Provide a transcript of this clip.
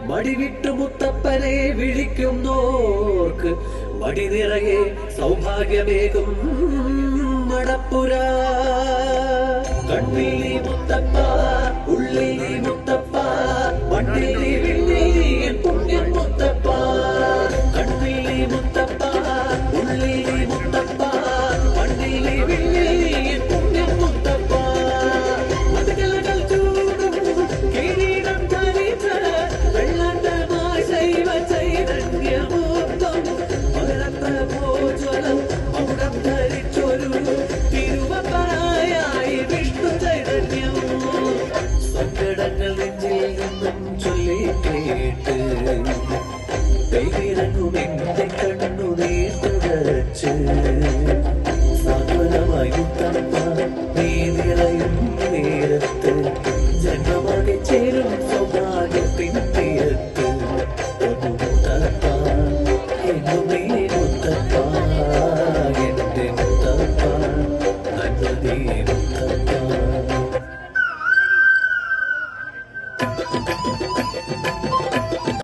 മടിവിട്ടു മുത്തപ്പനെ വിളിക്കുന്നോർക്ക് മടി നിറയെ സൗഭാഗ്യമേകും മടപ്പുര. കണ്ണിൽ നീ മുത്തപ്പ, ഉള്ളിൽ നീ മുത്തപ്പ, മണ്ണിൽ നീ വിണ്ണിൽ നീ പുണ്യം മുത്തപ്പ. കണ്ണിൽ നീ മുത്തപ്പ, ഉള്ളിൽ നീ മുത്തപ്പ, മണ്ണിൽ നീ വിണ്ണിൽ നീ പുണ്യം മുത്തപ്പ. മതകലകൾ ചൂടും കിരീടം ധരിച്ച് വെള്ളാട്ടമായി ശൈവ ചൈതന്യമൂർത്തം പകരത്ത ഭോജ്വലം മകുടം ധരിച്ചൊരു തിരുവപ്പനായി വിഷ്ണു ചൈതന്യം. സങ്കടങ്ങൾ നെഞ്ചിൽ നിന്നും ചൊല്ലി കേട്ട് കൈവിറങ്ങും എന്റെ കണ്ണു നീർത്തുടച്ച് സാന്ത്വനമായി മുത്തപ്പ നീ നിറയും നേരത്ത് ജന്മമാകെ ചേരും